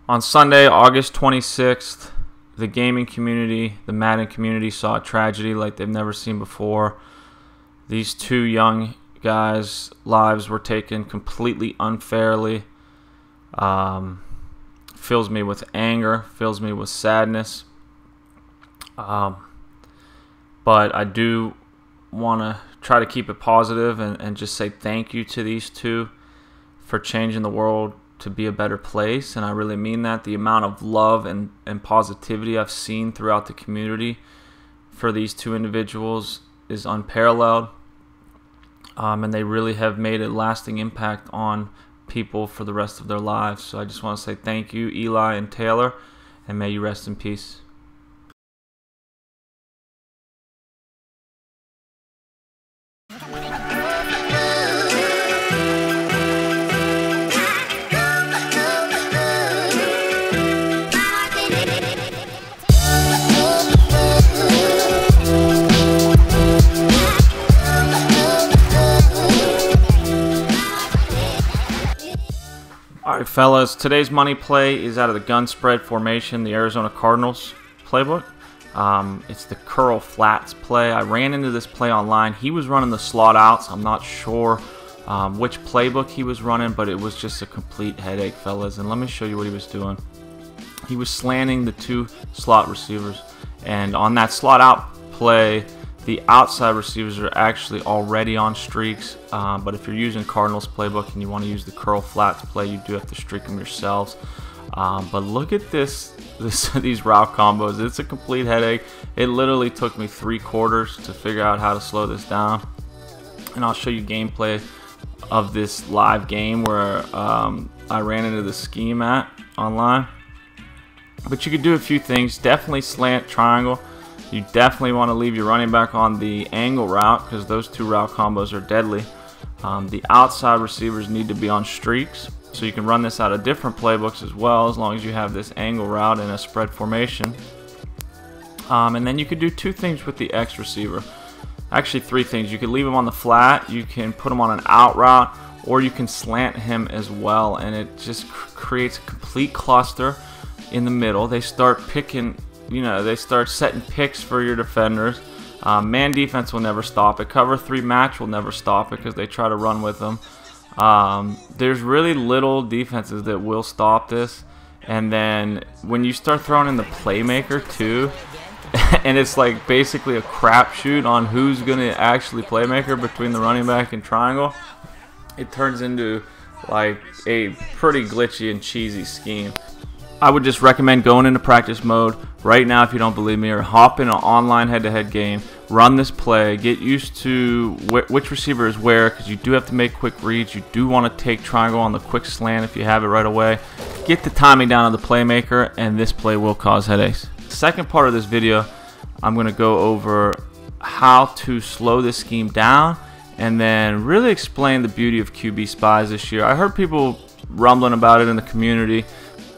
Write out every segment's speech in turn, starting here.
On Sunday, August 26th, the gaming community, the Madden community, saw a tragedy like they've never seen before. These two young guys' lives were taken completely unfairly. Fills me with anger, fills me with sadness. But I do want to try to keep it positive and just say thank you to these two for changing the world to be a better place, and I really mean that. The amount of love and positivity I've seen throughout the community for these two individuals is unparalleled, and they really have made a lasting impact on people for the rest of their lives. So I just want to say thank you, Eli and Taylor, and may you rest in peace. Alright fellas, today's money play is out of the gun spread formation, the Arizona Cardinals playbook. It's the curl flats play. I ran into this play online. He was running the slot outs. I'm not sure which playbook he was running, but it was just a complete headache, fellas. And let me show you what he was doing. He was slanting the two slot receivers, and on that slot out play, the outside receivers are actually already on streaks, but if you're using Cardinals playbook and you want to use the curl flats play, you do have to streak them yourselves. But look at these route combos. It's a complete headache. It literally took me 3 quarters to figure out how to slow this down, and I'll show you gameplay of this live game where I ran into the scheme at online. But you could do a few things. Definitely slant triangle. You definitely want to leave your running back on the angle route because those two route combos are deadly. The outside receivers need to be on streaks, so you can run this out of different playbooks as well, as long as you have this angle route in a spread formation. And then you could do 2 things with the X receiver. Actually 3 things. You could leave him on the flat, you can put him on an out route, or you can slant him as well, and it just creates a complete cluster in the middle. They start picking, they start setting picks for your defenders. Man defense will never stop it. Cover 3 match will never stop it because they try to run with them. There's really little defenses that will stop this. And then when you start throwing in the playmaker too, and it's like basically a crapshoot on who's going to actually playmaker between the running back and triangle, it turns into like a pretty glitchy and cheesy scheme. I would just recommend going into practice mode right now if you don't believe me, or hop in an online head-to-head game, run this play, get used to which receiver is where, because you do have to make quick reads. You do want to take triangle on the quick slant if you have it right away. Get the timing down of the playmaker, and this play will cause headaches. The second part of this video, I'm going to go over how to slow this scheme down and then really explain the beauty of QB spies this year. I heard people rumbling about it in the community,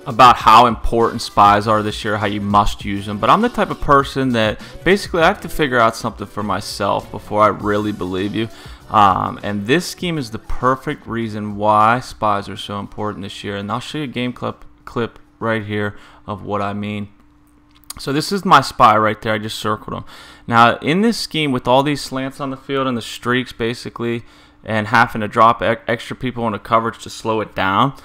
about how important spies are this year, how you must use them. But I'm the type of person that basically I have to figure out something for myself before I really believe you. And this scheme is the perfect reason why spies are so important this year. And I'll show you a game clip right here of what I mean. So this is my spy right there. I just circled him. Now in this scheme, with all these slants on the field and the streaks basically, and having to drop extra people into coverage to slow it down,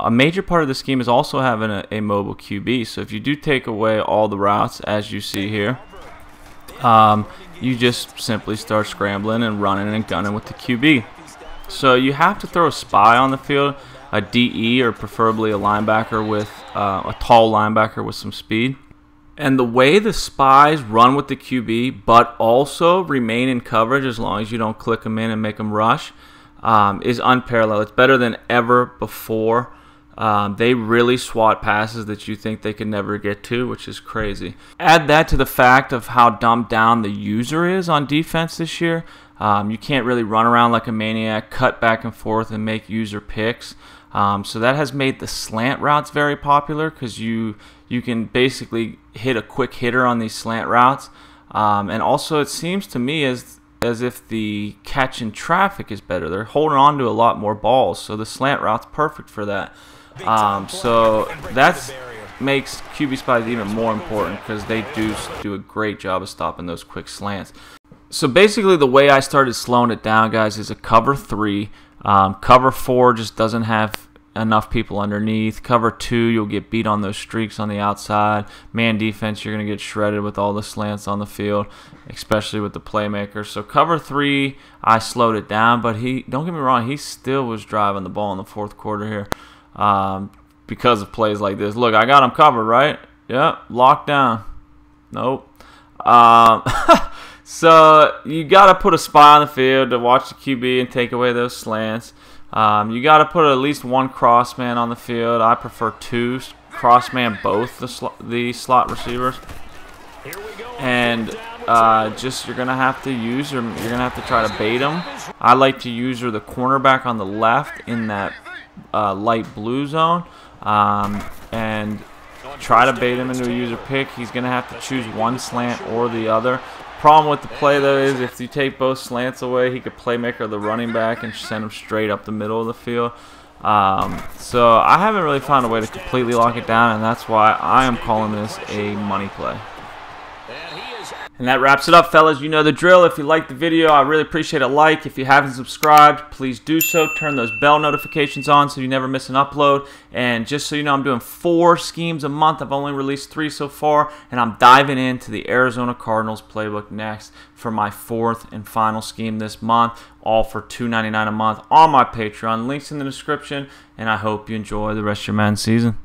a major part of the scheme is also having a mobile QB. So if you do take away all the routes, as you see here, you just simply start scrambling and running and gunning with the QB. So you have to throw a spy on the field, a DE, or preferably a linebacker with a tall linebacker with some speed. And the way the spies run with the QB, but also remain in coverage as long as you don't click them in and make them rush, is unparalleled. It's better than ever before. They really swat passes that you think they could never get to, which is crazy. Add that to the fact of how dumbed down the user is on defense this year. You can't really run around like a maniac, cut back and forth, and make user picks. So that has made the slant routes very popular because you can basically hit a quick hitter on these slant routes. And also it seems to me as if the catch in traffic is better. They're holding on to a lot more balls, so the slant route's perfect for that. So that makes QB spies even more important because they do a great job of stopping those quick slants. So basically the way I started slowing it down, guys, is a cover 3. Cover 4 just doesn't have enough people underneath. Cover 2, you'll get beat on those streaks on the outside. Man defense, you're going to get shredded with all the slants on the field, especially with the playmakers. So cover 3, I slowed it down, but don't get me wrong, he still was driving the ball in the fourth quarter here because of plays like this. Look, I got him covered, right? Yep, locked down. Nope. So you got to put a spy on the field to watch the QB and take away those slants. You got to put at least one crossman on the field. I prefer 2 crossman both the slot receivers. And you're gonna have to use them. You're gonna have to try to bait them. I like to use the cornerback on the left in that light blue zone, and try to bait him into a user pick. He's gonna have to choose one slant or the other. Problem with the play though is if you take both slants away, he could playmaker the running back and send him straight up the middle of the field. So I haven't really found a way to completely lock it down, and that's why I am calling this a money play. And that wraps it up, fellas. You know the drill. If you liked the video, I really appreciate a like. If you haven't subscribed, please do so. Turn those bell notifications on so you never miss an upload. And just so you know, I'm doing 4 schemes a month. I've only released 3 so far, and I'm diving into the Arizona Cardinals playbook next for my 4th and final scheme this month, all for $2.99 a month on my Patreon. Links in the description, and I hope you enjoy the rest of your Madden season.